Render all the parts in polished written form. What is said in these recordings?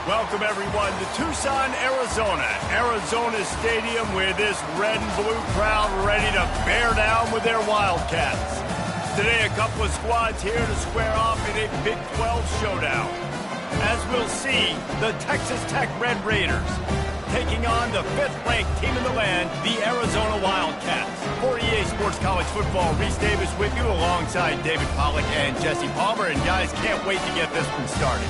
Welcome, everyone, to Tucson, Arizona. Arizona Stadium with this red and blue crowd ready to bear down with their Wildcats. Today, a couple of squads here to square off in a Big 12 showdown. As we'll see, the Texas Tech Red Raiders taking on the fifth-ranked team in the land, the Arizona Wildcats. For EA Sports College Football, Reese Davis with you alongside David Pollack and Jesse Palmer. And guys, can't wait to get this one started.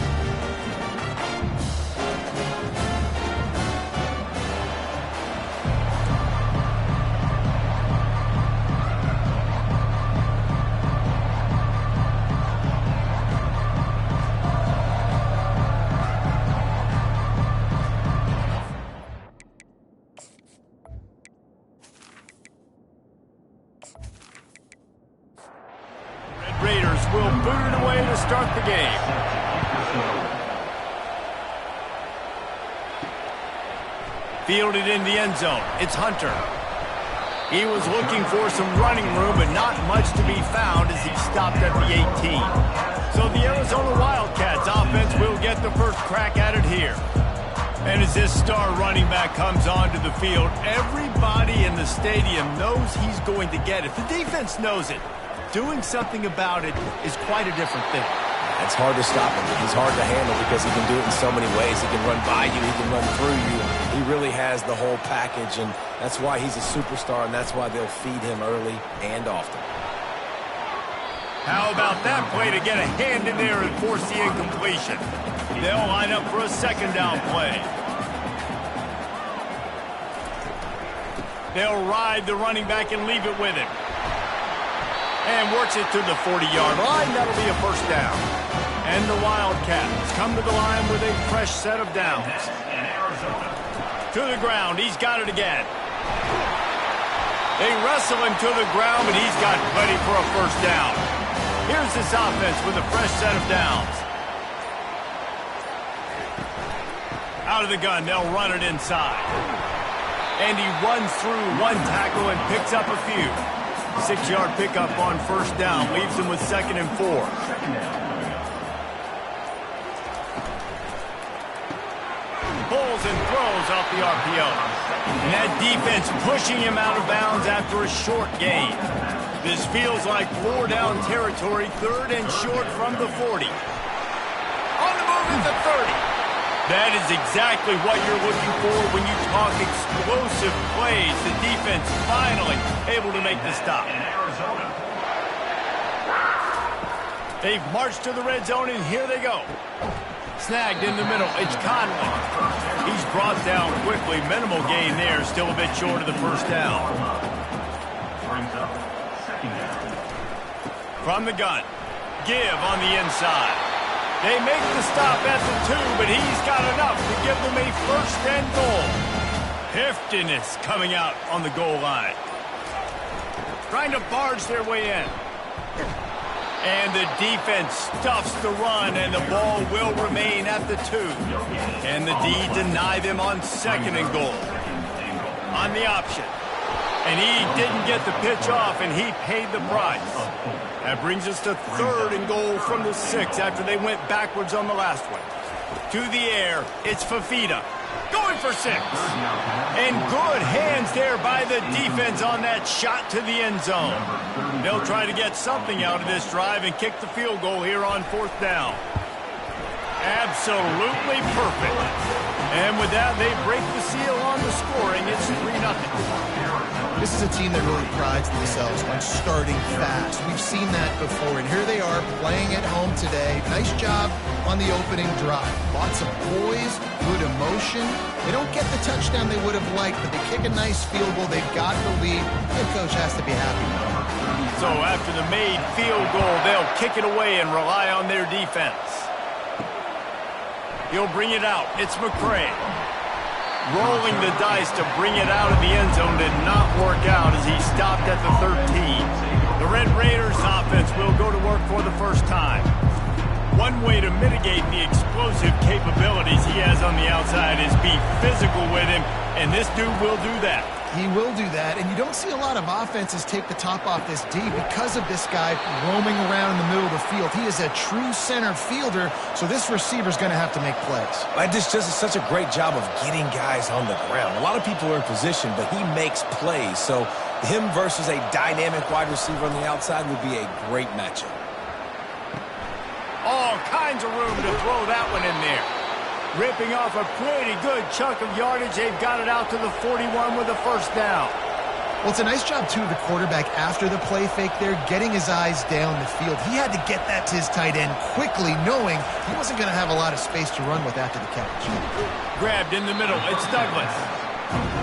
Will boot it away to start the game. Fielded in the end zone. It's Hunter. He was looking for some running room, but not much to be found as he stopped at the 18. So the Arizona Wildcats offense will get the first crack at it here. And as this star running back comes onto the field, everybody in the stadium knows he's going to get it. The defense knows it. Doing something about it is quite a different thing. It's hard to stop him. He's hard to handle because he can do it in so many ways. He can run by you. He can run through you. He really has the whole package, and that's why he's a superstar, and that's why they'll feed him early and often. How about that play to get a hand in there and force the incompletion? They'll line up for a second down play. They'll ride the running back and leave it with him. And works it to the 40-yard line. That'll be a first down. And the Wildcats come to the line with a fresh set of downs. To the ground. He's got it again. They wrestle him to the ground, but he's got plenty for a first down. Here's this offense with a fresh set of downs. Out of the gun. They'll run it inside. And he runs through one tackle and picks up a few. 6-yard pickup on first down. Leaves him with 2nd and 4. Pulls and throws off the RPO. And that defense pushing him out of bounds after a short gain. This feels like 4-down territory. 3rd and short from the 40. On the move at the 30. That is exactly what you're looking for when you talk explosive plays. The defense finally able to make the stop. They've marched to the red zone, and here they go. Snagged in the middle. It's Conley. He's brought down quickly. Minimal gain there. Still a bit short of the first down. From the gun. Give on the inside. They make the stop at the 2, but he's got enough to give them a 1st and goal. Heftiness coming out on the goal line. Trying to barge their way in. And the defense stuffs the run, and the ball will remain at the 2. And the D deny them on 2nd and goal. On the option. And he didn't get the pitch off, and he paid the price. That brings us to 3rd and goal from the 6 after they went backwards on the last one. To the air, it's Fafita. Going for 6. And good hands there by the defense on that shot to the end zone. They'll try to get something out of this drive and kick the field goal here on 4th down. Absolutely perfect. And with that, they break the seal on the scoring. It's 3-0. This is a team that really prides themselves on starting fast. We've seen that before, and here they are playing at home today. Nice job on the opening drive. Lots of poise, good emotion. They don't get the touchdown they would have liked, but they kick a nice field goal. They've got the lead. Head coach has to be happy. So after the made field goal, they'll kick it away and rely on their defense. He'll bring it out. It's McCray. Rolling the dice to bring it out of the end zone did not work out as he stopped at the 13. The Red Raiders offense will go to work for the first time. One way to mitigate the explosive capabilities he has on the outside is be physical with him, and this dude will do that. He will do that, and you don't see a lot of offenses take the top off this D because of this guy roaming around in the middle of the field. He is a true center fielder, so this receiver's going to have to make plays. This just is such a great job of getting guys on the ground. A lot of people are in position, but he makes plays, so him versus a dynamic wide receiver on the outside would be a great matchup. All kinds of room to throw that one in there. Ripping off a pretty good chunk of yardage. They've got it out to the 41 with a first down. Well, it's a nice job, too, of the quarterback after the play fake there, getting his eyes down the field. He had to get that to his tight end quickly, knowing he wasn't going to have a lot of space to run with after the catch. Grabbed in the middle. It's Douglas.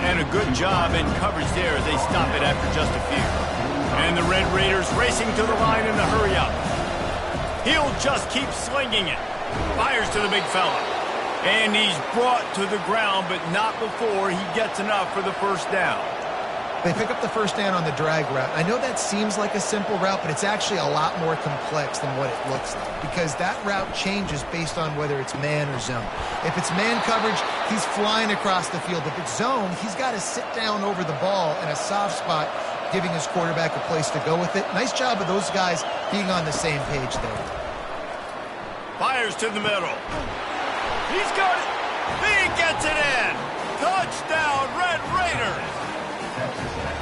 And a good job in coverage there as they stop it after just a few. And the Red Raiders racing to the line in the hurry-up. He'll just keep slinging it. Fires to the big fella. And he's brought to the ground, but not before he gets enough for the first down. They pick up the first down on the drag route. I know that seems like a simple route, but it's actually a lot more complex than what it looks like because that route changes based on whether it's man or zone. If it's man coverage, he's flying across the field. If it's zone, he's got to sit down over the ball in a soft spot, giving his quarterback a place to go with it. Nice job of those guys being on the same page there. Fires to the middle. He's got it. He gets it in. Touchdown, Red Raiders.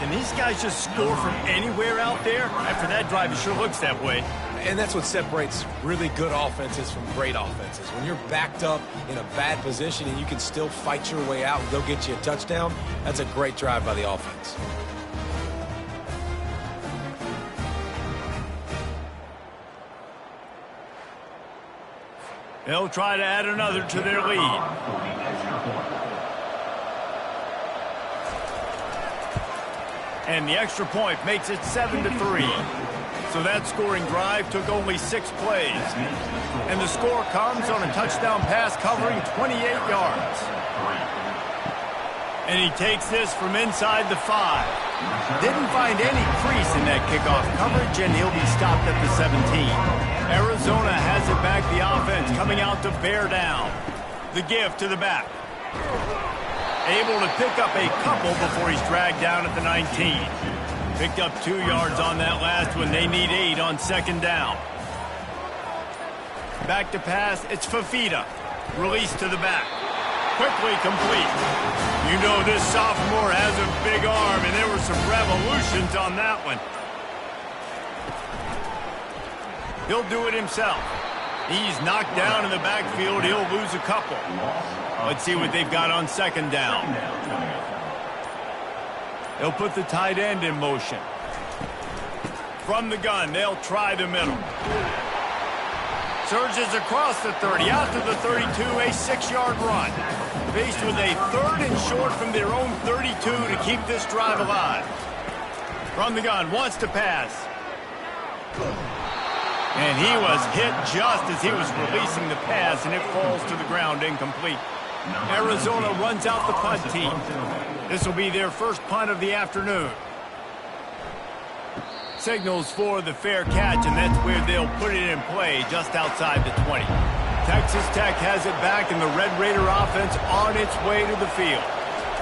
And these guys just score from anywhere out there? After that drive, it sure looks that way. And that's what separates really good offenses from great offenses. When you're backed up in a bad position and you can still fight your way out and go get you a touchdown, that's a great drive by the offense. They'll try to add another to their lead. And the extra point makes it 7-3. So that scoring drive took only 6 plays. And the score comes on a touchdown pass covering 28 yards. And he takes this from inside the 5. Didn't find any crease in that kickoff coverage, and he'll be stopped at the 17. Arizona has it back, the offense coming out to bear down. The give to the back. Able to pick up a couple before he's dragged down at the 19. Picked up 2 yards on that last one. They need 8 on second down. Back to pass, it's Fafita. Release to the back. Quickly complete. You know this sophomore has a big arm, and there were some revolutions on that one. He'll do it himself. He's knocked down in the backfield. He'll lose a couple. Let's see what they've got on second down. They'll put the tight end in motion. From the gun, they'll try the middle. Surges across the 30, out to the 32, a 6-yard run. Faced with a 3rd and short from their own 32 to keep this drive alive. From the gun, wants to pass. And he was hit just as he was releasing the pass, and it falls to the ground incomplete. Arizona runs out the punt team. This will be their first punt of the afternoon. Signals for the fair catch, and that's where they'll put it in play just outside the 20. Texas Tech has it back, and the Red Raider offense on its way to the field.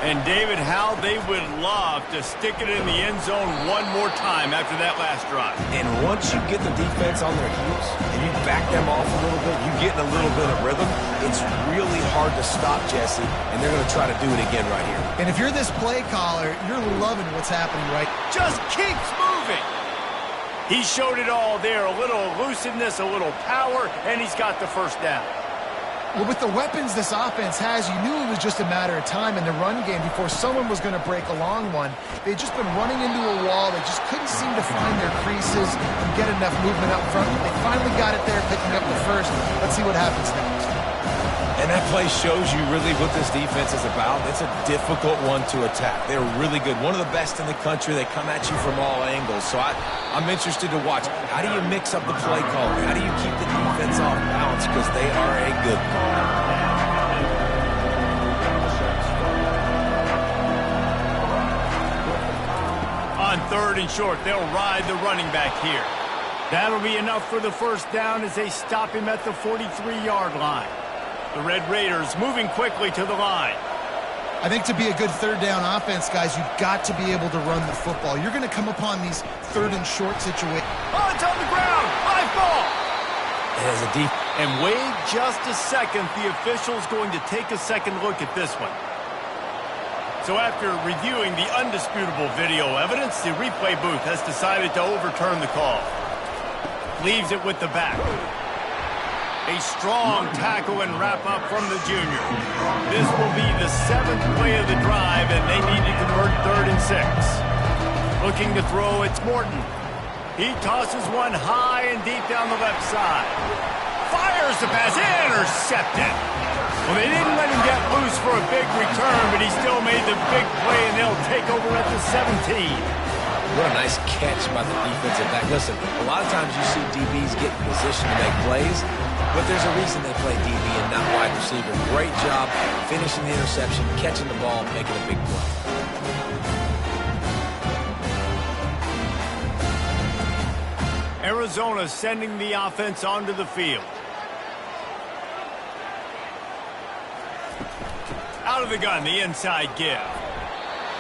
And David, how they would love to stick it in the end zone one more time after that last drive. And once you get the defense on their heels and you back them off a little bit, you get in a little bit of rhythm, it's really hard to stop, Jesse, and they're going to try to do it again right here. And if you're this play caller, you're loving what's happening right. Just keeps moving. He showed it all there, a little elusiveness, a little power, and he's got the first down. Well, with the weapons this offense has, you knew it was just a matter of time in the run game before someone was going to break a long one. They'd just been running into a wall. They just couldn't seem to find their creases and get enough movement up front. They finally got it there, picking up the first. Let's see what happens next. And that play shows you really what this defense is about. It's a difficult one to attack. They're really good. One of the best in the country. They come at you from all angles. So I'm interested to watch. How do you mix up the play calling? How do you keep the defense off balance? Because they are a good one. On 3rd and short, they'll ride the running back here. That'll be enough for the first down as they stop him at the 43-yard line. The Red Raiders moving quickly to the line. I think to be a good third down offense, guys, you've got to be able to run the football. You're going to come upon these third and short situations. Oh, it's on the ground. High ball. It has a deep. And wait just a second. The official's going to take a second look at this one. So after reviewing the undisputable video evidence, the replay booth has decided to overturn the call. Leaves it with the back. A strong tackle and wrap-up from the junior. This will be the 7th play of the drive, and they need to convert 3rd and 6. Looking to throw, it's Morton. He tosses one high and deep down the left side. Fires the pass, intercepted. Well, they didn't let him get loose for a big return, but he still made the big play, and they'll take over at the 17. What a nice catch by the defensive back. Listen, a lot of times you see DBs get in position to make plays, but there's a reason they play DB and not wide receiver. Great job finishing the interception, catching the ball, making a big play. Arizona sending the offense onto the field. Out of the gun, the inside give.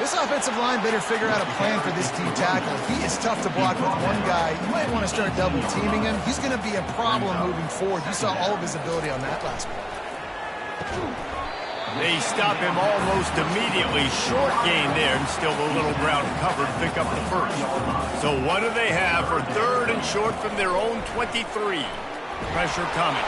This offensive line better figure out a plan for this D tackle. He is tough to block with one guy. You might want to start double teaming him. He's going to be a problem moving forward. You saw all of his ability on that last play. They stop him almost immediately. Short gain there, and still a little ground covered to pick up the first. So what do they have for 3rd and short from their own 23? Pressure coming.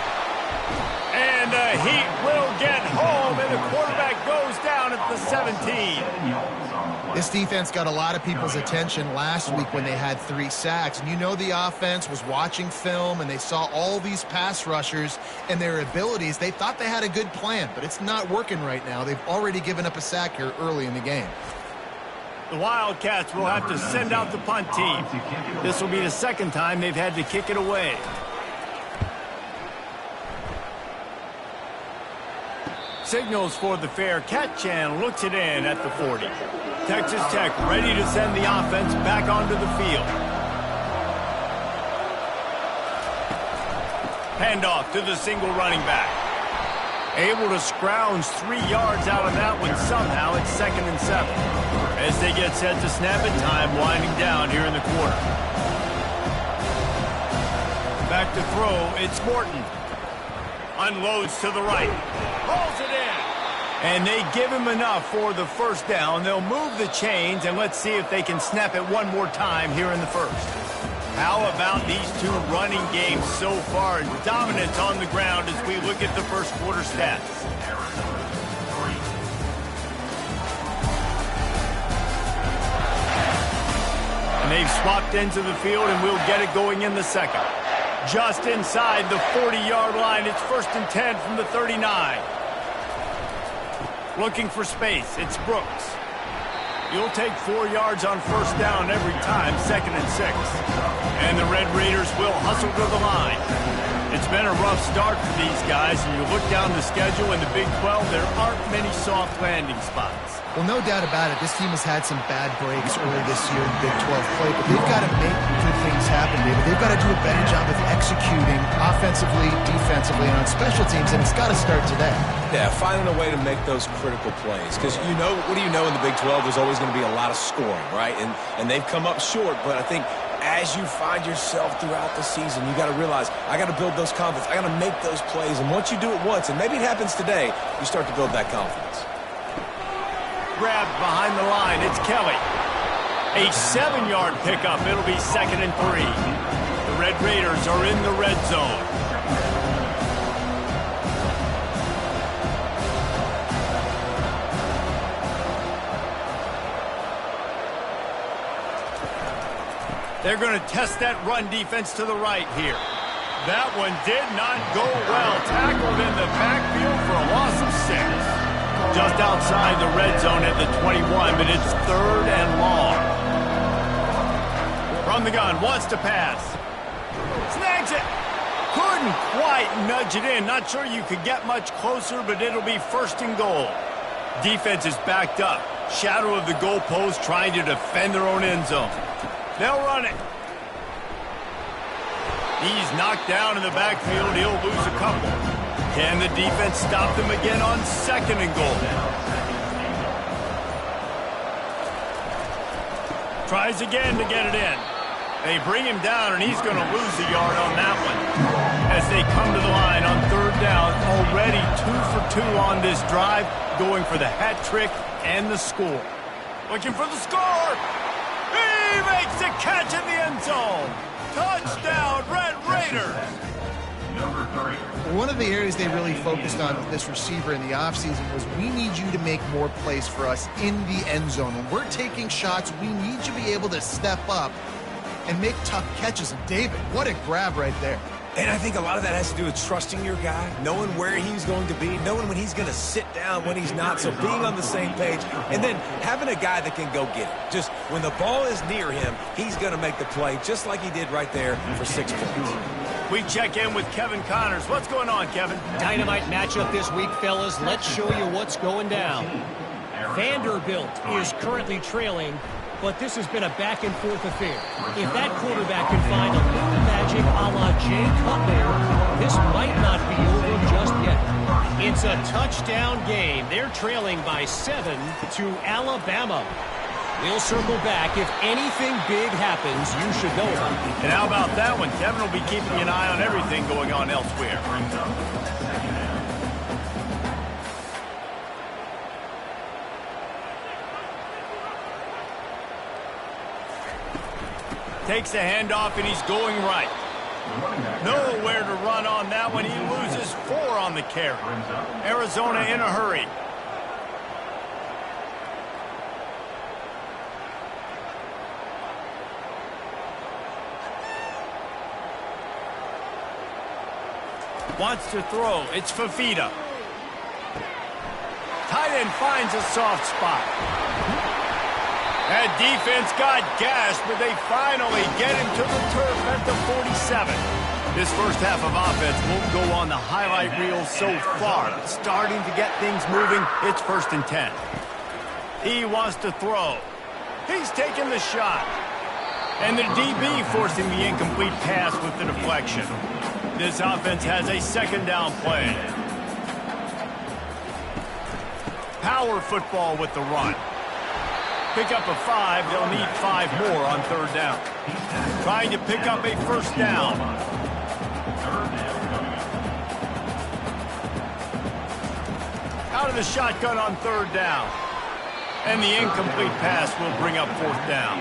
And the Heat will get home, and the quarterback goes down at the 17. This defense got a lot of people's attention last week when they had 3 sacks. And you know the offense was watching film, and they saw all these pass rushers and their abilities. They thought they had a good plan, but it's not working right now. They've already given up a sack here early in the game. The Wildcats will have to send out the punt team. This will be the 2nd time they've had to kick it away. Signals for the fair catch and looks it in at the 40. Texas Tech ready to send the offense back onto the field. Handoff to the single running back. Able to scrounge 3 yards out of that one somehow. It's 2nd and 7. As they get set to snap it, time winding down here in the quarter. Back to throw, it's Morton. Unloads to the right. Pulls it in. And they give him enough for the first down. They'll move the chains, and let's see if they can snap it one more time here in the first. How about these 2 running games so far? Dominance on the ground as we look at the first quarter stats. And they've swapped ends of the field, and we'll get it going in the 2nd. Just inside the 40-yard line. It's 1st and 10 from the 39. Looking for space. It's Brooks. You'll take 4 yards on first down every time, 2nd and 6. And the Red Raiders will hustle to the line. It's been a rough start for these guys, and you look down the schedule in the Big 12, there aren't many soft landing spots. Well, no doubt about it. This team has had some bad breaks early this year in Big 12 play, but they've got to make good things happen, David. They've got to do a better job of executing offensively, defensively, and on special teams, and it's got to start today. Yeah, finding a way to make those critical plays. Because you know, what do you know in the Big 12? There's always going to be a lot of scoring, right? And they've come up short, but I think as you find yourself throughout the season, you got to realize, I got to build those confidence. I got to make those plays. And once you do it once, and maybe it happens today, you start to build that confidence. Grabbed behind the line. It's Kelly. A 7-yard pickup. It'll be 2nd and 3. The Red Raiders are in the red zone. They're going to test that run defense to the right here. That one did not go well. Tackled in the backfield for a loss of 6. Just outside the red zone at the 21, but it's 3rd and long. From the gun, wants to pass. Snags it. Couldn't quite nudge it in. Not sure you could get much closer, but it'll be 1st and goal. Defense is backed up. Shadow of the goalpost trying to defend their own end zone. They'll run it. He's knocked down in the backfield. He'll lose a couple. Can the defense stop them again on 2nd and goal? Tries again to get it in. They bring him down, and he's going to lose a yard on that one. As they come to the line on third down, already 2 for 2 on this drive, going for the hat trick and the score. Looking for the score. He makes the catch in the end zone. Touchdown, Red Raiders. One of the areas they really focused on with this receiver in the offseason was we need you to make more plays for us in the end zone. When we're taking shots, we need you to be able to step up and make tough catches. And David, what a grab right there. And I think a lot of that has to do with trusting your guy, knowing where he's going to be, knowing when he's going to sit down, when he's not, so being on the same page, and then having a guy that can go get it. Just when the ball is near him, he's going to make the play, just like he did right there for 6 points. We check in with Kevin Connors. What's going on, Kevin? Dynamite matchup this week, fellas. Let's show you what's going down. Vanderbilt is currently trailing, but this has been a back-and-forth affair. If that quarterback can find a little magic a la Jay Cutler, this might not be over just yet. It's a touchdown game. They're trailing by 7 to Alabama. We'll circle back. If anything big happens, you should know about it. And how about that one? Kevin will be keeping an eye on everything going on elsewhere. Takes the handoff, and he's going right. Nowhere to run on that one. He loses 4 on the carry. Arizona in a hurry. Wants to throw. It's Fafita. Tight end finds a soft spot. That defense got gashed, but they finally get him to the turf at the 47. This first half of offense won't go on the highlight reel so far. But starting to get things moving, it's 1st and 10. He wants to throw. He's taking the shot. And the DB forcing the incomplete pass with the deflection. This offense has a 2nd down play. Power football with the run. Pick up a 5. They'll need 5 more on 3rd down. Trying to pick up a 1st down. Out of the shotgun on 3rd down. And the incomplete pass will bring up 4th down.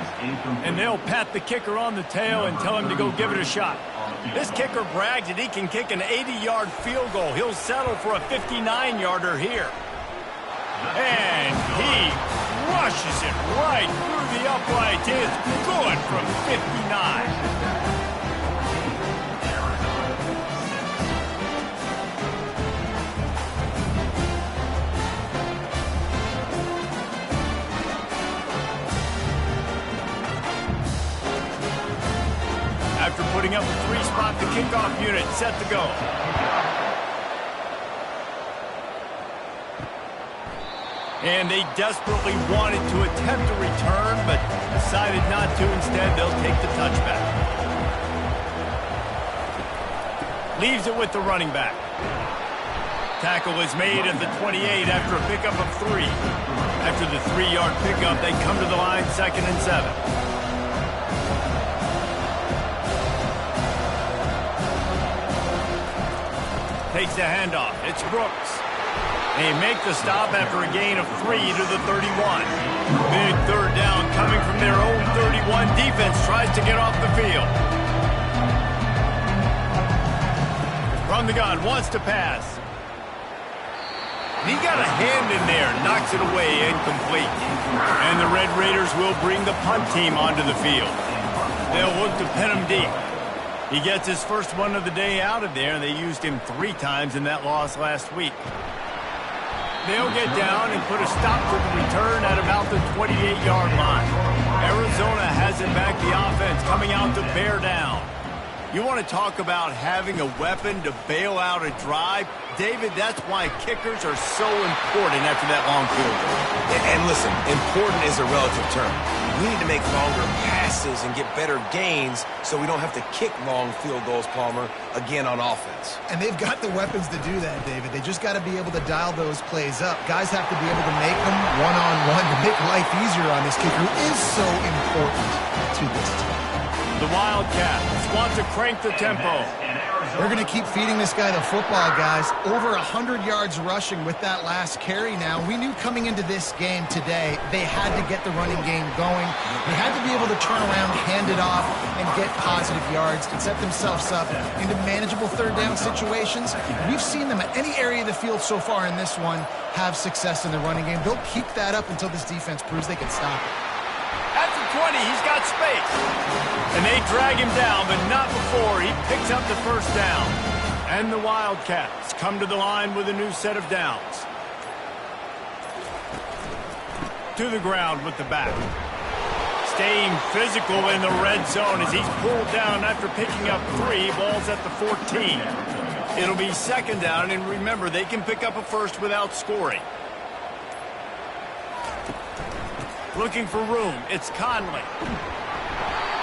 And they'll pat the kicker on the tail and tell him to go give it a shot. This kicker brags that he can kick an 80-yard field goal. He'll settle for a 59-yarder here. And he rushes it right through the uprights. It's good from 59. After putting up a 3-spot, the kickoff unit set to go. And they desperately wanted to attempt a return, but decided not to. Instead, they'll take the touchback. Leaves it with the running back. Tackle is made at the 28 after a pickup of 3. After the 3-yard pickup, they come to the line 2nd and 7. Takes the handoff. It's Brooks. They make the stop after a gain of 3 to the 31. Big 3rd down coming from their own 31. Defense tries to get off the field. From the gun, wants to pass. He got a hand in there, knocks it away, incomplete. And the Red Raiders will bring the punt team onto the field. They'll look to pin him deep. He gets his first one of the day out of there, and they used him 3 times in that loss last week. They'll get down and put a stop to the return at about the 28-yard line. Arizona has it back, the offense coming out to bear down. You want to talk about having a weapon to bail out a drive? David, that's why kickers are so important after that long field goal. And listen, important is a relative term. We need to make longer passes and get better gains so we don't have to kick long field goals, Palmer, again on offense. And they've got the weapons to do that, David. They just got to be able to dial those plays up. Guys have to be able to make them one-on-one to make life easier on this kicker, who is so important to this team. The Wildcats want to crank the tempo. They're going to keep feeding this guy the football, guys. Over 100 yards rushing with that last carry now. We knew coming into this game today, they had to get the running game going. They had to be able to turn around, hand it off, and get positive yards and set themselves up into manageable third down situations. We've seen them at any area of the field so far in this one have success in the running game. They'll keep that up until this defense proves they can stop it. At the 20, he's got space. And they drag him down, but not before he picks up the first down. And the Wildcats come to the line with a new set of downs. To the ground with the back. Staying physical in the red zone as he's pulled down after picking up 3 balls at the 14. It'll be second down, and remember, they can pick up a first without scoring. Looking for room, it's Conley.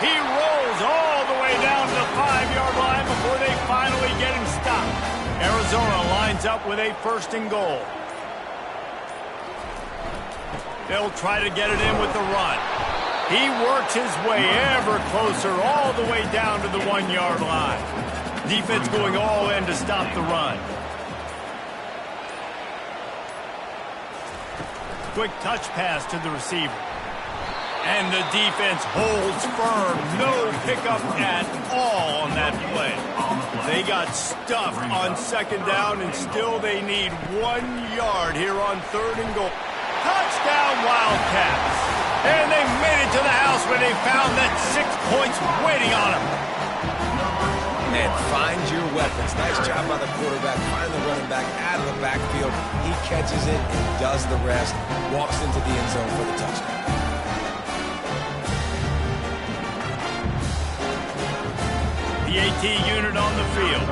He rolls all the way down to the 5-yard line before they finally get him stopped. Arizona lines up with a first and goal. They'll try to get it in with the run. He works his way ever closer all the way down to the 1-yard line. Defense going all in to stop the run. Quick touch pass to the receiver. And the defense holds firm. No pickup at all on that play. They got stuffed on second down, and still they need 1 yard here on third and goal. Touchdown, Wildcats. And they made it to the house when they found that 6 points waiting on them. And find your weapons. Nice job by the quarterback. Find the running back out of the backfield. He catches it and does the rest. Walks into the end zone for the touchdown. The AT unit on the field.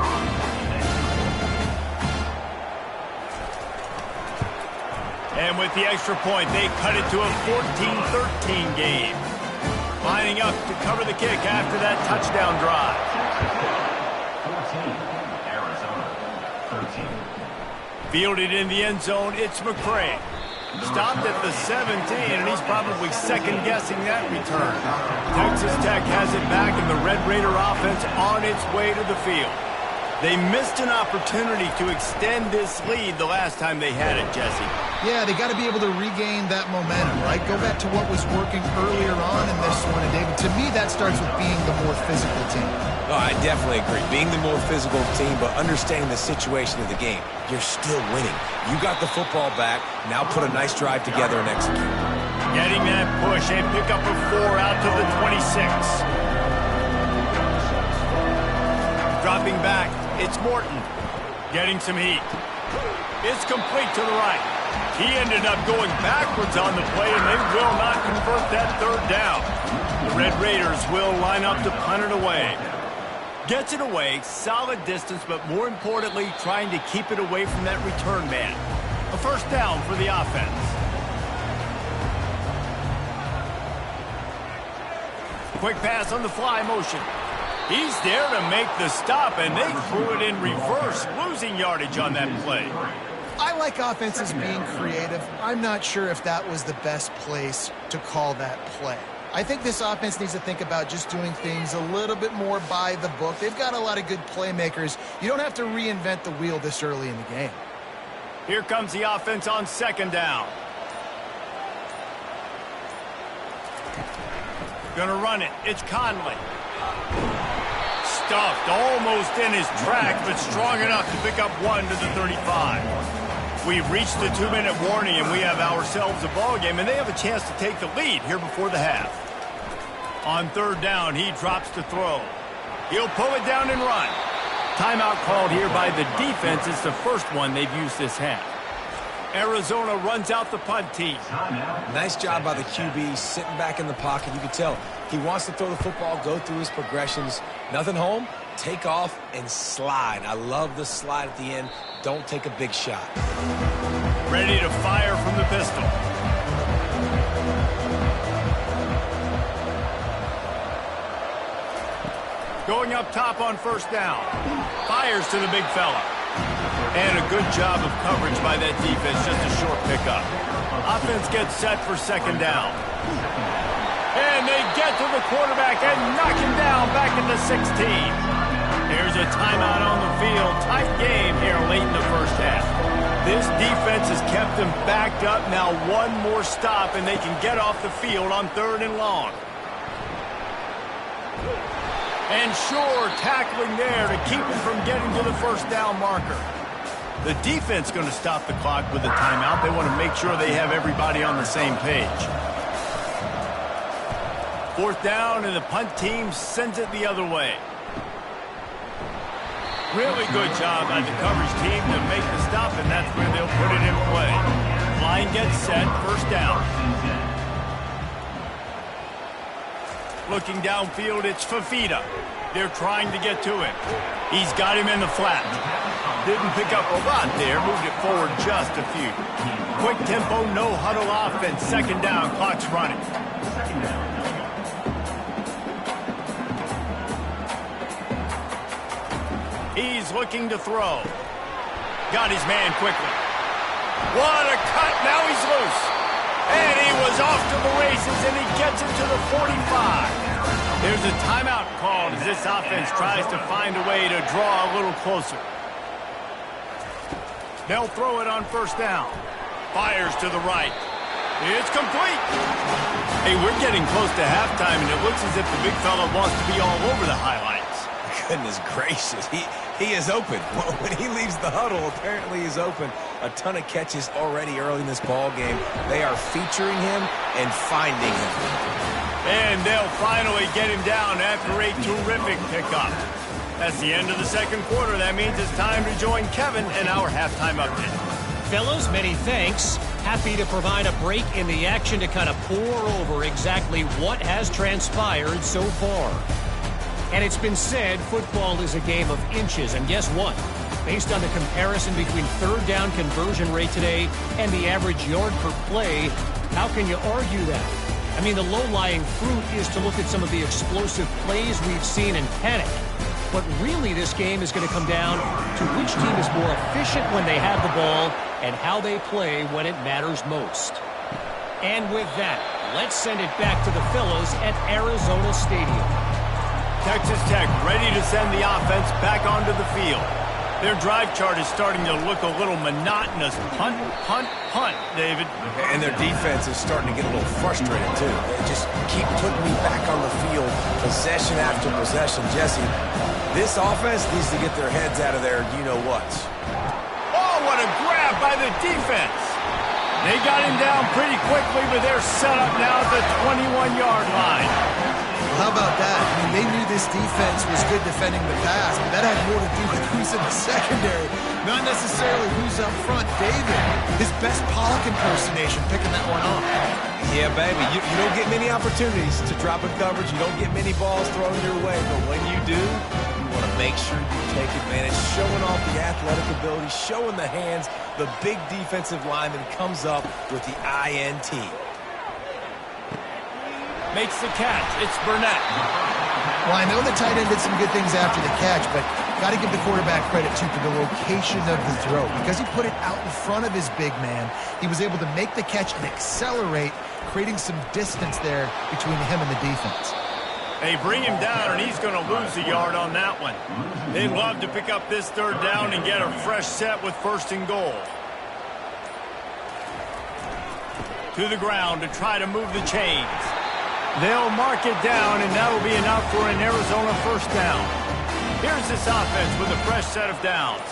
And with the extra point, they cut it to a 14-13 game. Lining up to cover the kick after that touchdown drive. 14, Arizona, 13. Fielded in the end zone, it's McCray. Stopped at the 17, and he's probably second-guessing that return. Texas Tech has it back, and the Red Raider offense on its way to the field. They missed an opportunity to extend this lead the last time they had it, Jesse. Yeah, they got to be able to regain that momentum, right? Go back to what was working earlier on in this one, and David, to me, that starts with being the more physical team. Oh, I definitely agree. Being the more physical team, but understanding the situation of the game. You're still winning. You got the football back. Now put a nice drive together and execute. Getting that push and pick up a 4 out to the 26. Dropping back, it's Morton. Getting some heat. It's complete to the right. He ended up going backwards on the play, and they will not convert that third down. The Red Raiders will line up to punt it away. Gets it away, solid distance, but more importantly, trying to keep it away from that return man. A first down for the offense. Quick pass on the fly motion. He's there to make the stop, and they threw it in reverse, losing yardage on that play. I like offenses being creative. I'm not sure if that was the best place to call that play. I think this offense needs to think about just doing things a little bit more by the book. They've got a lot of good playmakers. You don't have to reinvent the wheel this early in the game. Here comes the offense on second down. Gonna run it. It's Conley. Stuffed almost in his track, but strong enough to pick up 1 to the 35. We've reached the 2-minute warning, and we have ourselves a ball game, and they have a chance to take the lead here before the half. On third down, he drops to throw. He'll pull it down and run. Timeout called here by the defense. It's the first one they've used this half. Arizona runs out the punt team. Nice job by the QB sitting back in the pocket. You can tell he wants to throw the football, go through his progressions. Nothing home, take off and slide. I love the slide at the end. Don't take a big shot. Ready to fire from the pistol. Going up top on first down. Fires to the big fella. And a good job of coverage by that defense, just a short pickup. Offense gets set for second down. And they get to the quarterback and knock him down back at the 16. There's a timeout on the field. Tight game here late in the first half. This defense has kept them backed up. Now one more stop and they can get off the field on 3rd and long. And sure, tackling there to keep him from getting to the first down marker. The defense going to stop the clock with a timeout. They want to make sure they have everybody on the same page. 4th down, and the punt team sends it the other way. Really good job by the coverage team to make the stop, and that's where they'll put it in play. Line gets set, first down. Looking downfield, it's Fafita. They're trying to get to him. He's got him in the flat. Didn't pick up a lot there, moved it forward just a few. Quick tempo, no huddle offense. Second down, clock's running. He's looking to throw. Got his man quickly. What a cut, now he's loose. And he was off to the races, and he gets it to the 45. There's a timeout called as this offense tries to find a way to draw a little closer. They'll throw it on first down. Fires to the right. It's complete. Hey, we're getting close to halftime, and it looks as if the big fella wants to be all over the highlights. Goodness gracious. He is open. When he leaves the huddle, apparently he's open. A ton of catches already early in this ball game. They are featuring him and finding him. And they'll finally get him down after a terrific pickup. That's the end of the second quarter. That means it's time to join Kevin in our halftime update. Fellas, many thanks. Happy to provide a break in the action to kind of pour over exactly what has transpired so far. And it's been said football is a game of inches. And guess what? Based on the comparison between 3rd down conversion rate today and the average yard per play, how can you argue that? I mean, the low-lying fruit is to look at some of the explosive plays we've seen and panic. But really, this game is going to come down to which team is more efficient when they have the ball and how they play when it matters most. And with that, let's send it back to the fellas at Arizona Stadium. Texas Tech ready to send the offense back onto the field. Their drive chart is starting to look a little monotonous. Punt, punt, punt, David. And their defense is starting to get a little frustrated, too. They just keep putting me back on the field, possession after possession. Jesse, this offense needs to get their heads out of their you-know-whats. Oh, what a grab by the defense. They got him down pretty quickly, but they're set up now at the 21-yard line. How about that? I mean, they knew this defense was good defending the pass, but that had more to do with who's in the secondary, not necessarily who's up front. David, his best Pollock impersonation, picking that one off. Yeah, baby, you don't get many opportunities to drop in coverage. You don't get many balls thrown your way, but when you do, you want to make sure you take advantage, showing off the athletic ability, showing the hands. The big defensive lineman comes up with the INT. Makes the catch. It's Burnett. Well, I know the tight end did some good things after the catch, but got to give the quarterback credit, too, for the location of the throw. Because he put it out in front of his big man, he was able to make the catch and accelerate, creating some distance there between him and the defense. They bring him down, and he's going to lose a yard on that one. They'd love to pick up this 3rd down and get a fresh set with 1st and goal. To the ground to try to move the chains. They'll mark it down, and that'll be enough for an Arizona 1st down. Here's this offense with a fresh set of downs.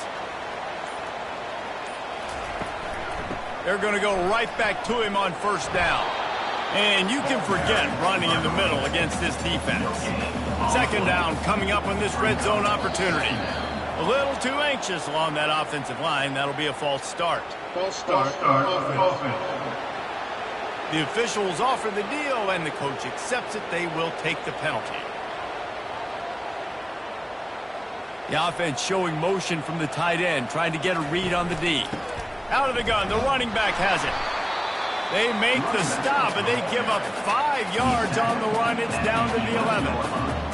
They're going to go right back to him on 1st down. And you can forget running in the middle against this defense. 2nd down coming up on this red zone opportunity. A little too anxious along that offensive line. That'll be a false start. False start. Offense. The officials offer the deal, and the coach accepts it. They will take the penalty. The offense showing motion from the tight end, trying to get a read on the D. Out of the gun, the running back has it. They make the stop, and they give up 5 yards on the run. It's down to the 11.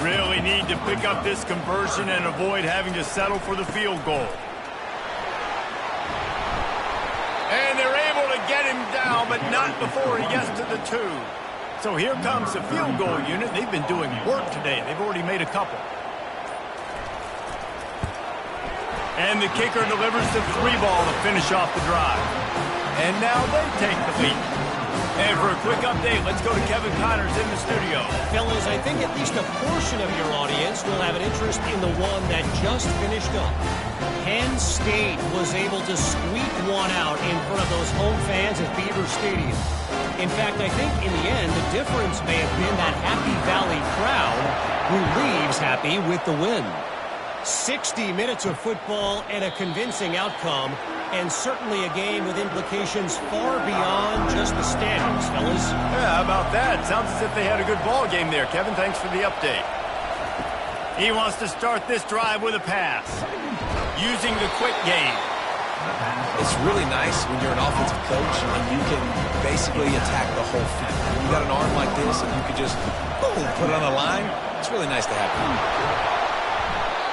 Really need to pick up this conversion and avoid having to settle for the field goal. And they're able to get him down, but not before he gets to the 2. So here comes the field goal unit. They've been doing work today. They've already made a couple. And the kicker delivers the 3 ball to finish off the drive. And now they take the lead. And for a quick update, let's go to Kevin Connors in the studio. Fellas, I think at least a portion of your audience will have an interest in the one that just finished up. Penn State was able to squeak one out in front of those home fans at Beaver Stadium. In fact, I think in the end, the difference may have been that Happy Valley crowd who leaves happy with the win. 60 minutes of football and a convincing outcome, and certainly a game with implications far beyond just the standings, fellas. Yeah, how about that? Sounds as if they had a good ball game there. Kevin, thanks for the update. He wants to start this drive with a pass, using the quick game. It's really nice when you're an offensive coach and you can basically attack the whole field. When you got an arm like this and you can just, boom, put it on the line, it's really nice to have that.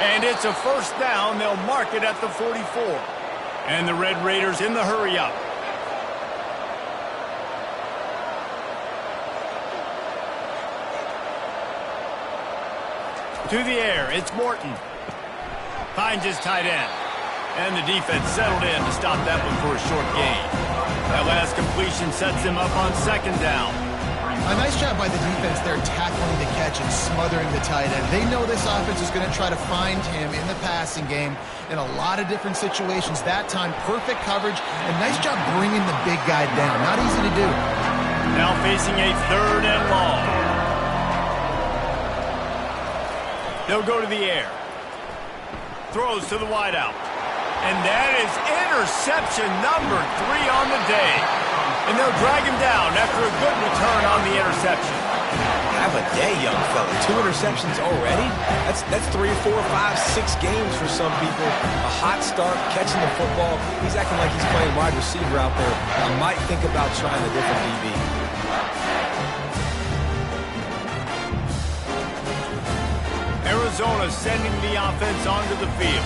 And it's a first down. They'll mark it at the 44. And the Red Raiders in the hurry-up. To the air, it's Morton. Finds his tight end. And the defense settled in to stop that one for a short gain. That last completion sets him up on second down. A nice job by the defense there tackling the catch and smothering the tight end. They know this offense is going to try to find him in the passing game in a lot of different situations. That time, perfect coverage, and nice job bringing the big guy down. Not easy to do. Now facing a 3rd and long. They'll go to the air. Throws to the wideout. And that is interception number 3 on the day. And they'll drag him down after a good return on the interception. Have a day, young fella. 2 interceptions already? That's 3, 4, 5, 6 games for some people. A hot start, catching the football. He's acting like he's playing wide receiver out there. I might think about trying a different DB. Arizona sending the offense onto the field.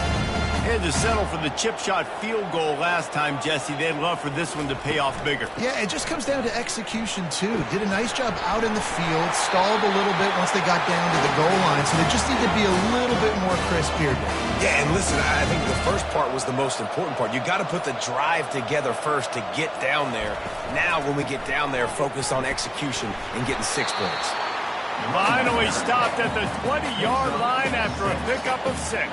Had to settle for the chip shot field goal last time, Jesse. They'd love for this one to pay off bigger. Yeah, it just comes down to execution, too. Did a nice job out in the field, stalled a little bit once they got down to the goal line, so they just need to be a little bit more crisp here. Yeah, and listen, I think the first part was the most important part. You got to put the drive together first to get down there. Now, when we get down there, focus on execution and getting 6 points. Finally stopped at the 20-yard line after a pickup of 6.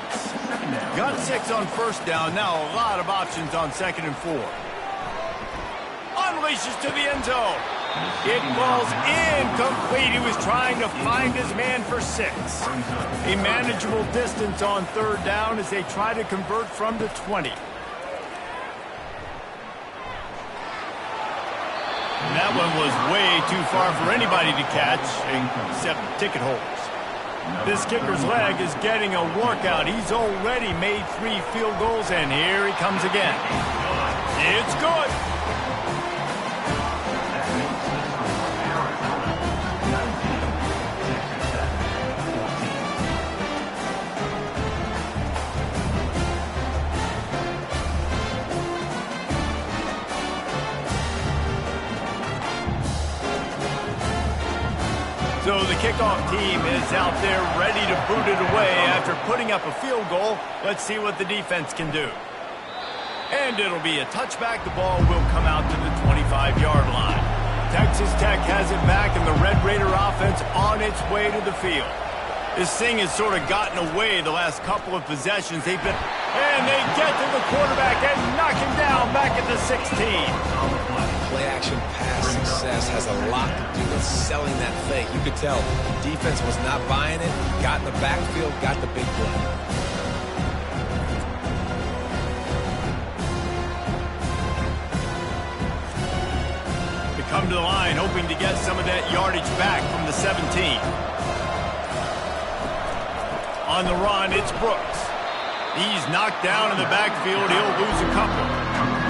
Got 6 on first down. Now a lot of options on 2nd and 4. Unleashes to the end zone. It falls incomplete. He was trying to find his man for 6. A manageable distance on 3rd down as they try to convert from the 20. And that one was way too far for anybody to catch, except ticket holders. This kicker's leg is getting a workout. He's already made 3 field goals, and here he comes again. It's good. So the kickoff team is out there ready to boot it away after putting up a field goal. Let's see what the defense can do. And it'll be a touchback. The ball will come out to the 25-yard line. Texas Tech has it back, and the Red Raider offense on its way to the field. This thing has sort of gotten away the last couple of possessions. And they get to the quarterback and knock him down back at the 16. Play-action pass success has a lot to do with selling that fake. You could tell defense was not buying it, got in the backfield, got the big play. come to the line, hoping to get some of that yardage back from the 17. On the run, it's Brooks. He's knocked down in the backfield. He'll lose a couple.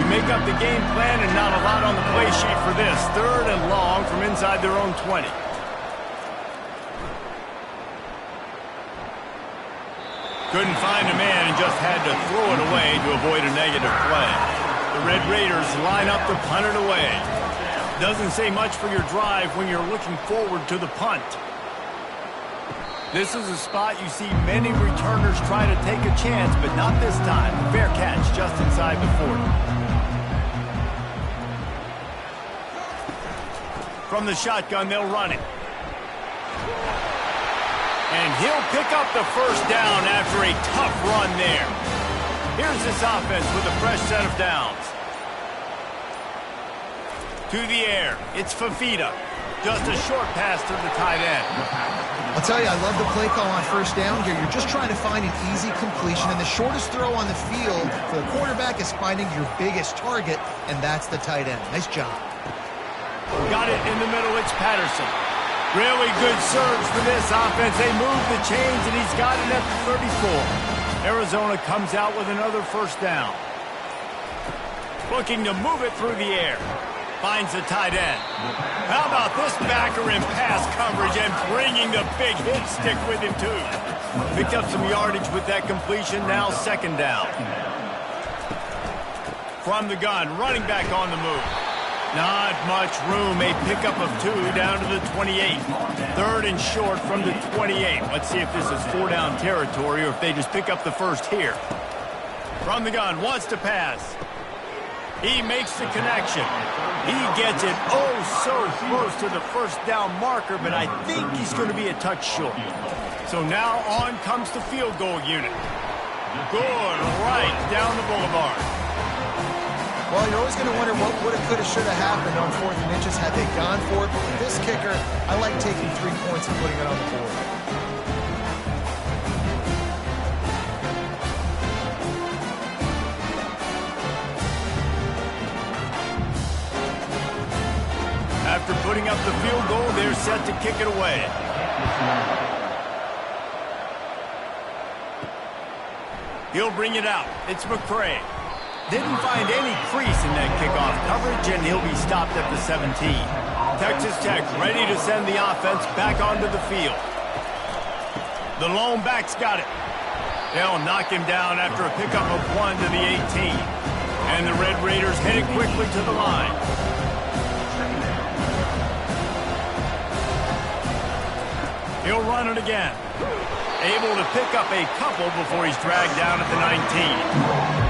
You make up the game plan and not a lot on the play sheet for this. 3rd and long from inside their own 20. Couldn't find a man and just had to throw it away to avoid a negative play. The Red Raiders line up to punt it away. Doesn't say much for your drive when you're looking forward to the punt. This is a spot you see many returners try to take a chance, but not this time. Fair catch just inside the 40. From the shotgun, they'll run it. And he'll pick up the first down after a tough run there. Here's this offense with a fresh set of downs. To the air, it's Fafita. Just a short pass to the tight end. I'll tell you, I love the play call on first down here. You're just trying to find an easy completion, and the shortest throw on the field for the quarterback is finding your biggest target, and that's the tight end. Nice job. Got it in the middle. It's Patterson. Really good surge for this offense. They move the chains, and he's got it at the 34. Arizona comes out with another first down. Looking to move it through the air. Finds the tight end. How about this backer in pass coverage and bringing the big hit stick with him, too. Picked up some yardage with that completion. Now 2nd down. From the gun, running back on the move. Not much room. A pickup of 2 down to the 28. 3rd and short from the 28. Let's see if this is 4-down territory or if they just pick up the first here. From the gun, wants to pass. He makes the connection. He gets it so close to the first down marker, but I think he's going to be a touch short. So now on comes the field goal unit. Good, right down the boulevard. Well, you're always going to wonder what woulda, coulda, shoulda happened on 4th and inches had they gone for it. But with this kicker, I like taking 3 points and putting it on the board. After putting up the field goal, they're set to kick it away. He'll bring it out. It's McCray. Didn't find any crease in that kickoff coverage, and he'll be stopped at the 17. Texas Tech ready to send the offense back onto the field. The lone back's got it. They'll knock him down after a pickup of 1 to the 18. And the Red Raiders headed quickly to the line. He'll run it again. Able to pick up a couple before he's dragged down at the 19.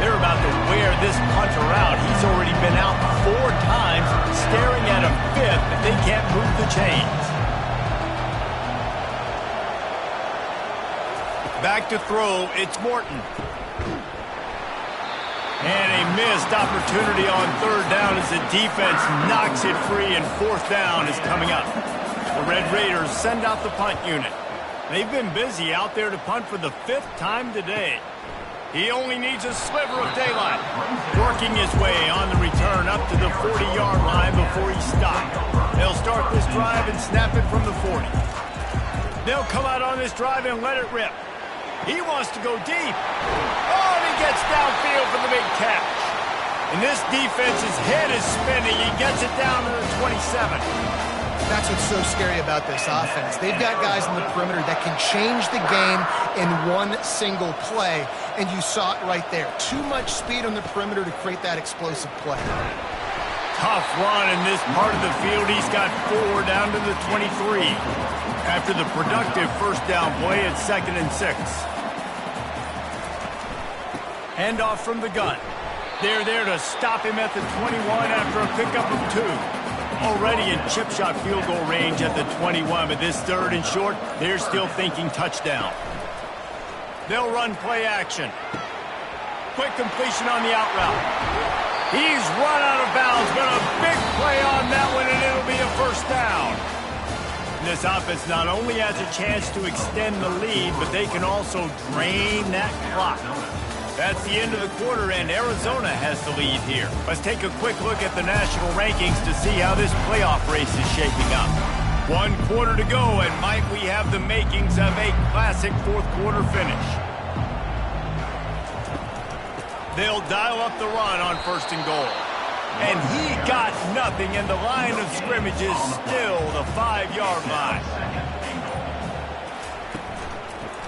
They're about to wear this punter out. He's already been out 4 times, staring at a 5th, but they can't move the chains. Back to throw, it's Morton. And a missed opportunity on 3rd down as the defense knocks it free, and 4th down is coming up. The Red Raiders send out the punt unit. They've been busy out there to punt for the 5th time today. He only needs a sliver of daylight. Working his way on the return up to the 40-yard line before he's stopped. They'll start this drive and snap it from the 40. They'll come out on this drive and let it rip. He wants to go deep. Oh, and he gets downfield for the big catch. And this defense's head is spinning. He gets it down to the 27. That's what's so scary about this offense. They've got guys in the perimeter that can change the game in one single play, and you saw it right there. Too much speed on the perimeter to create that explosive play. Tough run in this part of the field. He's got 4 down to the 23. After the productive first down play, it's 2nd and 6. Handoff from the gun. They're there to stop him at the 21 after a pickup of 2. Already in chip shot field goal range at the 21, but this 3rd and short, they're still thinking touchdown. They'll run play action. Quick completion on the out route. He's run out of bounds, but a big play on that one, and it'll be a first down. And this offense not only has a chance to extend the lead, but they can also drain that clock. That's the end of the quarter, and Arizona has the lead here. Let's take a quick look at the national rankings to see how this playoff race is shaping up. 1 quarter to go, and might we have the makings of a classic fourth quarter finish. They'll dial up the run on 1st and goal. And he got nothing, and the line of scrimmage is still the 5-yard line.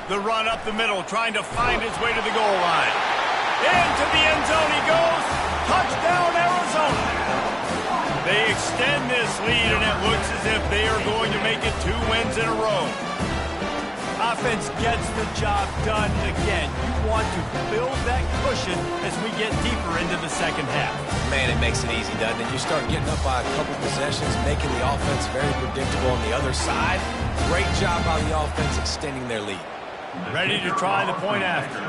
The run up the middle, trying to find his way to the goal line. Into the end zone he goes. Touchdown, Arizona. They extend this lead, and it looks as if they are going to make it 2 wins in a row. Offense gets the job done again. You want to build that cushion as we get deeper into the second half. Man, it makes it easy, doesn't it? You start getting up by a couple possessions, making the offense very predictable on the other side. Great job by the offense extending their lead. Ready to try the point after.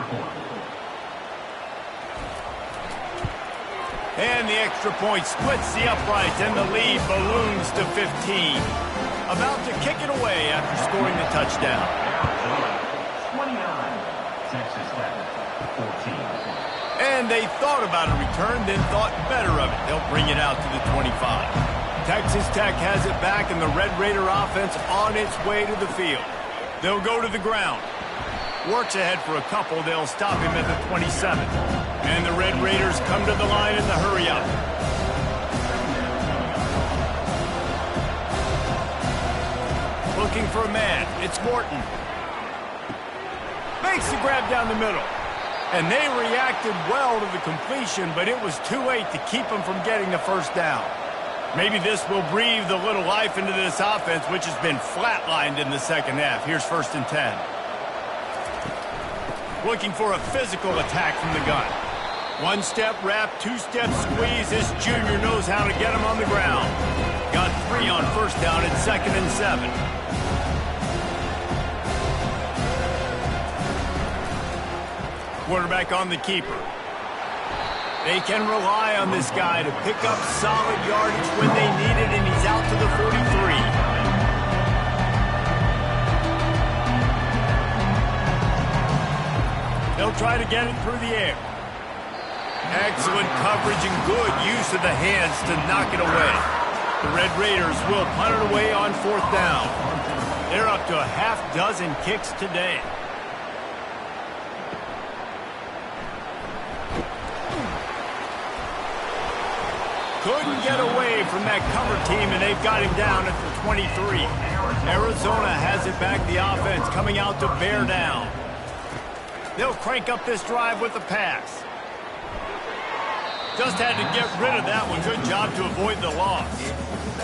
And the extra point splits the uprights, and the lead balloons to 15. About to kick it away after scoring the touchdown. 29, Texas Tech, 14. And they thought about a return, then thought better of it. They'll bring it out to the 25. Texas Tech has it back, and the Red Raider offense on its way to the field. They'll go to the ground. Works ahead for a couple. They'll stop him at the 27. And the Red Raiders come to the line in the hurry-up. Looking for a man. It's Morton. Makes the grab down the middle. And they reacted well to the completion, but it was too late to keep them from getting the first down. Maybe this will breathe a little life into this offense, which has been flatlined in the second half. Here's 1st and 10. Looking for a physical attack from the gun. 1-step wrap, 2-step squeeze. This junior knows how to get him on the ground. Got 3 on 1st down at 2nd and 7. Quarterback on the keeper. They can rely on this guy to pick up solid yardage when they need it, and he's out to the 43. They'll try to get it through the air. Excellent coverage and good use of the hands to knock it away. The Red Raiders will punt it away on 4th down. They're up to a half-dozen kicks today. Couldn't get away from that cover team, and they've got him down at the 23. Arizona has it back, the offense coming out to bear down. They'll crank up this drive with the pass. Just had to get rid of that one. Good job to avoid the loss.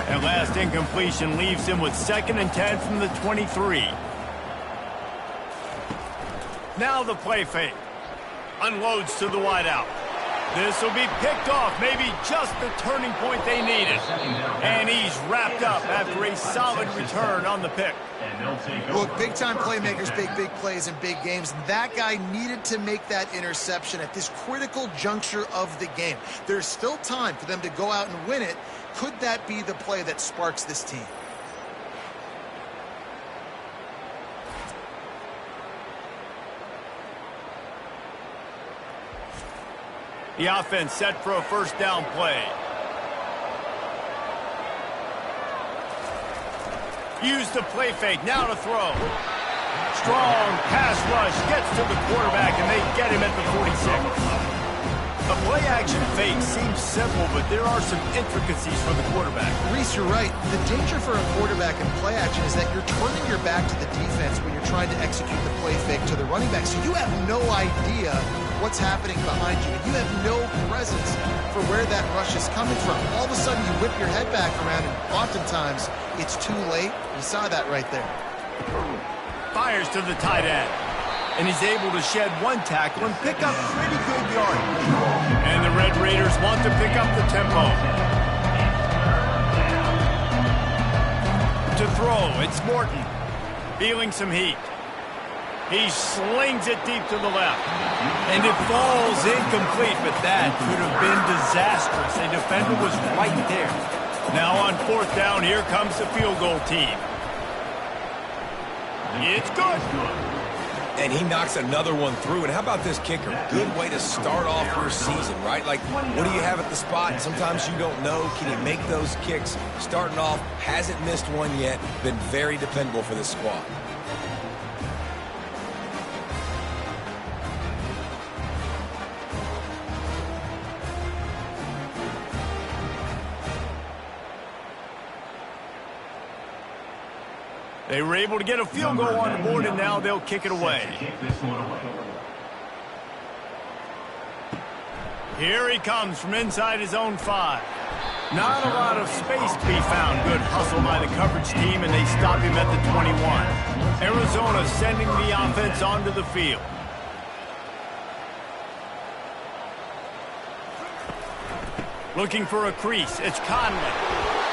That last incompletion leaves him with 2nd and 10 from the 23. Now the play fake. Unloads to the wideout. This will be picked off, maybe just the turning point they needed. And he's wrapped up after a solid return on the pick. Look, big-time playmakers, big plays in big games. And that guy needed to make that interception at this critical juncture of the game. There's still time for them to go out and win it. Could that be the play that sparks this team? The offense set for a 1st down play. Use the play fake, now to throw. Strong pass rush, gets to the quarterback, and they get him at the 46. A play-action fake seems simple, but there are some intricacies for the quarterback. Reese, you're right. The danger for a quarterback in play-action is that you're turning your back to the defense when you're trying to execute the play fake to the running back. So you have no idea what's happening behind you. You have no presence for where that rush is coming from. All of a sudden, you whip your head back around, and oftentimes, it's too late. You saw that right there. Fires to the tight end. And he's able to shed 1 tackle and pick up pretty good yardage. And the Red Raiders want to pick up the tempo. To throw, it's Morton. Feeling some heat. He slings it deep to the left. And it falls incomplete, but that could have been disastrous. A defender was right there. Now on 4th down, here comes the field goal team. It's good. And he knocks another one through. And how about this kicker? Good way to start off your season, right? Like, what do you have at the spot? Sometimes you don't know. Can he make those kicks? Starting off, hasn't missed one yet. Been very dependable for this squad. They were able to get a field goal on the board, and now they'll kick it away. Here he comes from inside his own 5. Not a lot of space to be found. Good hustle by the coverage team, and they stop him at the 21. Arizona sending the offense onto the field. Looking for a crease. It's Conley.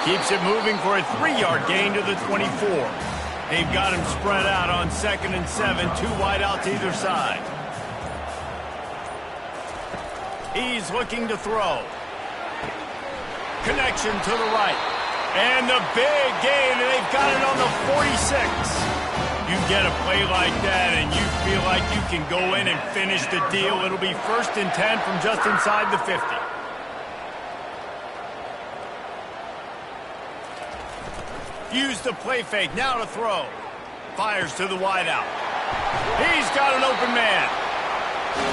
Keeps it moving for a 3-yard gain to the 24. They've got him spread out on 2nd and 7, 2 wideouts either side. He's looking to throw. Connection to the right. And the big gain, and they've got it on the 46. You get a play like that, and you feel like you can go in and finish the deal. It'll be 1st and 10 from just inside the 50. Use the play fake, now to throw. Fires to the wideout. He's got an open man.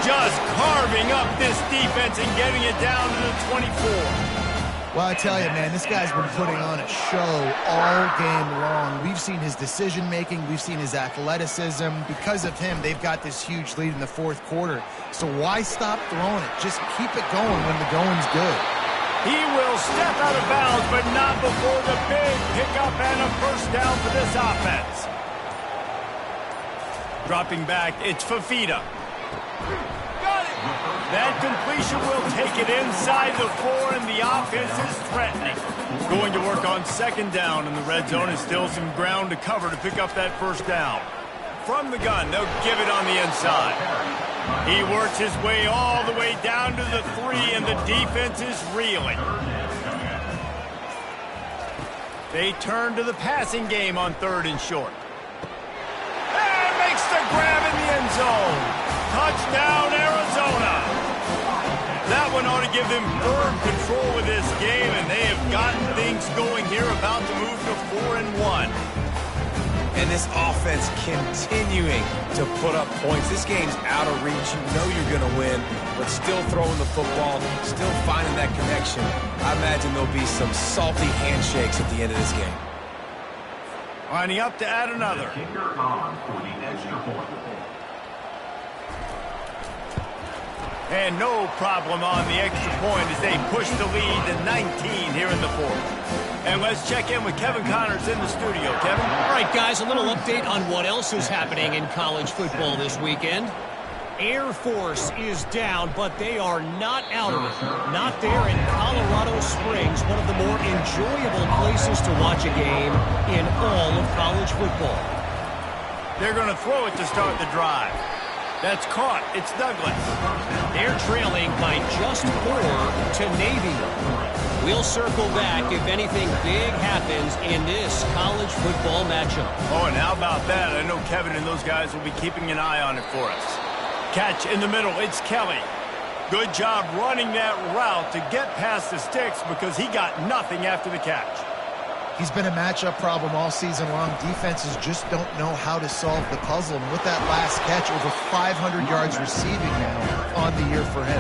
Just carving up this defense and getting it down to the 24. Well, I tell you, man, this guy's been putting on a show all game long. We've seen his decision-making. We've seen his athleticism. Because of him, they've got this huge lead in the 4th quarter. So why stop throwing it? Just keep it going when the going's good. He will step out of bounds, but not before the big pickup and a 1st down for this offense. Dropping back, it's Fafita. Got it! That completion will take it inside the 4, and the offense is threatening. Going to work on 2nd down, and the red zone is still some ground to cover to pick up that 1st down. From the gun, they'll give it on the inside. He works his way all the way down to the 3, and the defense is reeling. They turn to the passing game on 3rd and short. And makes the grab in the end zone. Touchdown, Arizona. That one ought to give them firm control of this game, and they have gotten things going here, about to move to 4-1. And this offense continuing to put up points. This game's out of reach. You know you're going to win, but still throwing the football, still finding that connection. I imagine there'll be some salty handshakes at the end of this game. Lining up to add another. Kicker on for the extra point. And no problem on the extra point as they push the lead to 19 here in the 4th. And let's check in with Kevin Connors in the studio. Kevin? All right, guys, a little update on what else is happening in college football this weekend. Air Force is down, but they are not out of it. Not there in Colorado Springs, one of the more enjoyable places to watch a game in all of college football. They're going to throw it to start the drive. That's caught. It's Douglas. They're trailing by just 4 to Navy. We'll circle back if anything big happens in this college football matchup. Oh, and how about that? I know Kevin and those guys will be keeping an eye on it for us. Catch in the middle. It's Kelly. Good job running that route to get past the sticks because he got nothing after the catch. He's been a matchup problem all season long. Defenses just don't know how to solve the puzzle. And with that last catch, over 500 yards receiving now on the year for him.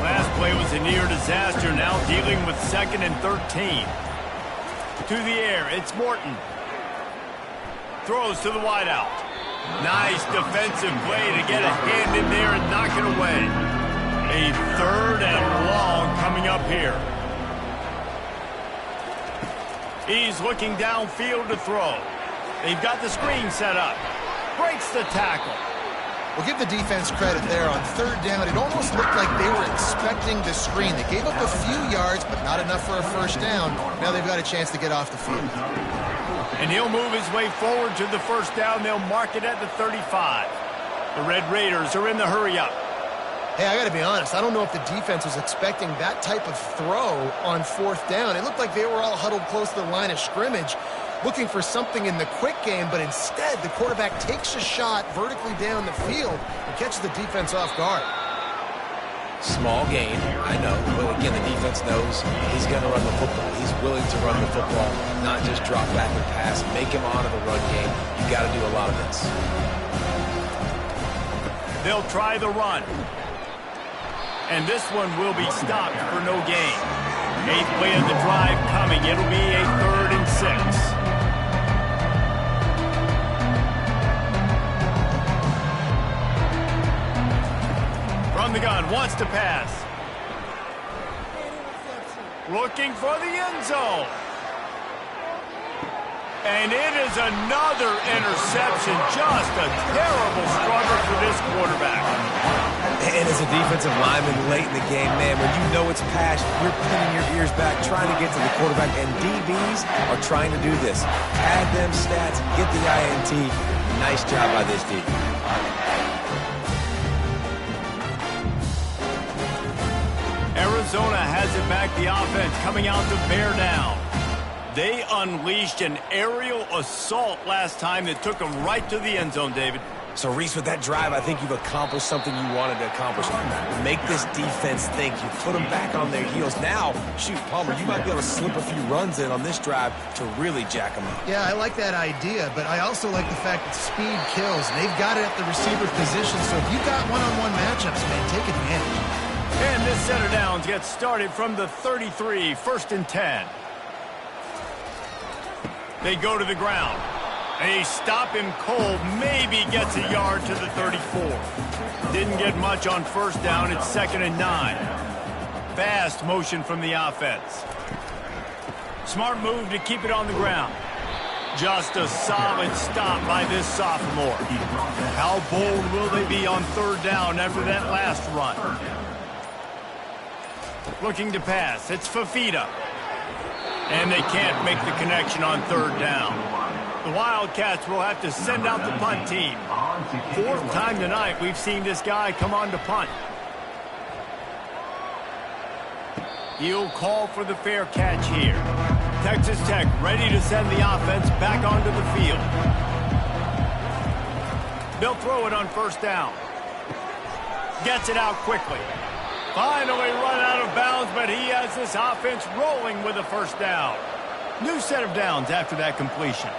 Last play was a near disaster. Now dealing with 2nd and 13. To the air, it's Morton. Throws to the wideout. Nice defensive play to get a hand in there and knock it away. A 3rd and long coming up here. He's looking downfield to throw. They've got the screen set up. Breaks the tackle. We'll give the defense credit there. On 3rd down, it almost looked like they were expecting the screen. They gave up a few yards, but not enough for a 1st down. Now they've got a chance to get off the field. And he'll move his way forward to the 1st down. They'll mark it at the 35. The Red Raiders are in the hurry-up. Hey, I got to be honest. I don't know if the defense was expecting that type of throw on 4th down. It looked like they were all huddled close to the line of scrimmage. looking for something in the quick game, but instead the quarterback takes a shot vertically down the field and catches the defense off guard. Small gain, I know, but again, the defense knows he's going to run the football. He's willing to run the football, not just drop back and pass, make him honor the run game. You got to do a lot of this. They'll try the run. And this one will be stopped for no gain. 8th play of the drive coming. It'll be a 3rd and 6. From the gun, wants to pass. Looking for the end zone. And it is another interception. Just a terrible struggle for this quarterback. And as a defensive lineman late in the game, man, when you know it's pass, you're pinning your ears back, trying to get to the quarterback, and DBs are trying to do this. Pad them stats, get the INT. Nice job by this D. Arizona has it back, the offense coming out to bear down. They unleashed an aerial assault last time that took them right to the end zone, David. So, Reese, with that drive, I think you've accomplished something you wanted to accomplish. Make this defense think. You put them back on their heels. Now, shoot, Palmer, you might be able to slip a few runs in on this drive to really jack them up. Yeah, I like that idea, but I also like the fact that speed kills. They've got it at the receiver position, so if you've got one-on-one matchups, man, take advantage. And this set of downs gets started from the 33, 1st and 10. They go to the ground. They stop him cold, maybe gets a yard to the 34. Didn't get much on 1st down, it's 2nd and 9. Fast motion from the offense. Smart move to keep it on the ground. Just a solid stop by this sophomore. How bold will they be on 3rd down after that last run? Looking to pass, it's Fafita. And they can't make the connection on 3rd down. The Wildcats will have to send out the punt team. 4th time tonight we've seen this guy come on to punt. He'll call for the fair catch here. Texas Tech ready to send the offense back onto the field. They'll throw it on 1st down. Gets it out quickly. Finally run out of bounds, but he has this offense rolling with a 1st down. New set of downs after that completion.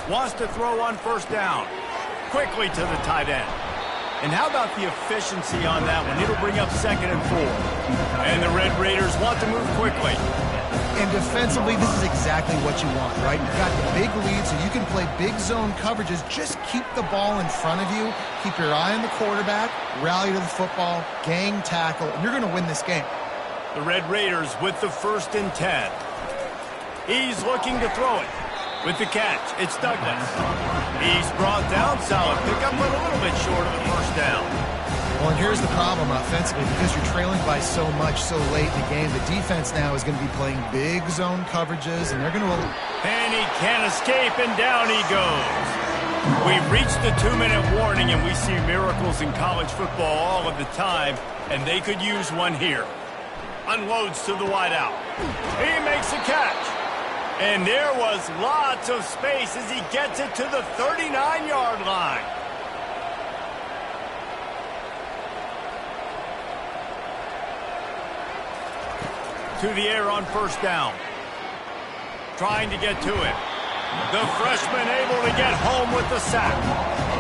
Wants to throw on 1st down. Quickly to the tight end. And how about the efficiency on that one? It'll bring up 2nd and 4. And the Red Raiders want to move quickly. And defensively, this is exactly what you want, right? You've got the big lead, so you can play big zone coverages. Just keep the ball in front of you. Keep your eye on the quarterback. Rally to the football. Gang tackle. And you're going to win this game. The Red Raiders with the 1st and 10. He's looking to throw it. With the catch, it's Douglas. He's brought down, solid pickup, but a little bit short of the 1st down. Well, and here's the problem offensively. Because you're trailing by so much so late in the game, the defense now is going to be playing big zone coverages, and they're going to... And he can't escape, and down he goes. We've reached the 2-minute warning, and we see miracles in college football all of the time, and they could use one here. Unloads to the wideout. He makes a catch. And there was lots of space as he gets it to the 39-yard line. To the air on 1st down. Trying to get to it. The freshman able to get home with the sack.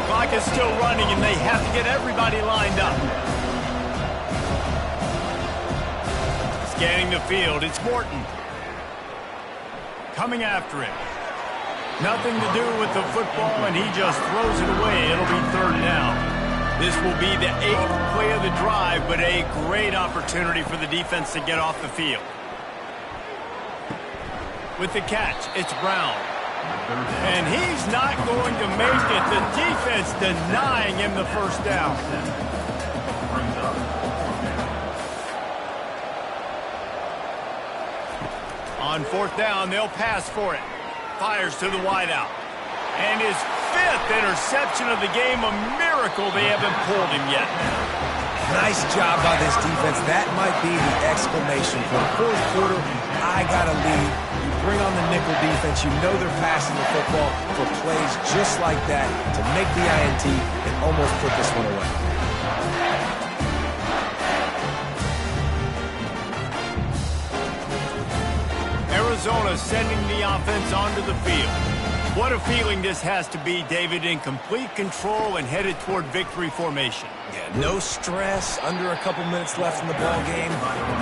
Clock is still running, and they have to get everybody lined up. Scanning the field, it's Morton. Coming after it. Nothing to do with the football, and he just throws it away. It'll be 3rd down. This will be the 8th play of the drive, but a great opportunity for the defense to get off the field. With the catch, it's Brown. And he's not going to make it. The defense denying him the 1st down. On 4th down, they'll pass for it. Fires to the wideout. And his 5th interception of the game, a miracle they haven't pulled him yet. Nice job by this defense. That might be the exclamation point. 4th quarter, I got a lead. You bring physical defense. You know they're passing the football for plays just like that to make the INT and almost put this one away. Arizona sending the offense onto the field. What a feeling this has to be, David, in complete control and headed toward victory formation. Yeah, no stress, under a couple minutes left in the ball game,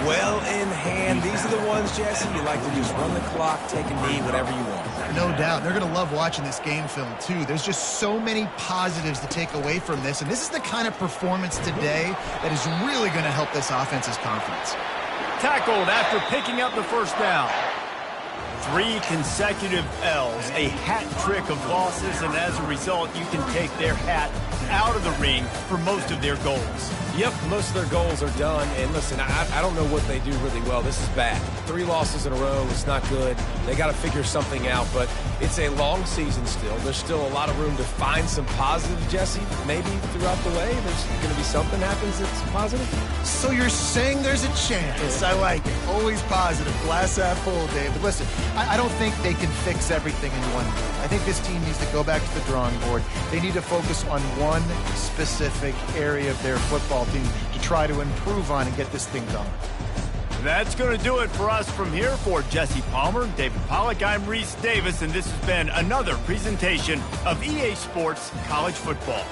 well in hand. These are the ones, Jesse, you like to just run the clock, take a knee, whatever you want. No doubt. They're going to love watching this game film, too. There's just so many positives to take away from this, and this is the kind of performance today that is really going to help this offense's confidence. Tackled after picking up the first down. 3 consecutive L's, a hat trick of losses, and as a result, you can take their hat out of the ring for most of their goals. Yep, most of their goals are done. And listen, I don't know what they do really well. This is bad. 3 losses in a row is not good. They got to figure something out, but it's a long season still. There's still a lot of room to find some positive, Jesse. Maybe throughout the way, there's going to be something happens that's positive. So you're saying there's a chance. I like it. Always positive. Glass half full, David. Listen, I don't think they can fix everything in one game. I think this team needs to go back to the drawing board. They need to focus on one specific area of their football team to try to improve on and get this thing going. That's going to do it for us from here. For Jesse Palmer, David Pollack, I'm Reese Davis, and this has been another presentation of EA Sports College Football.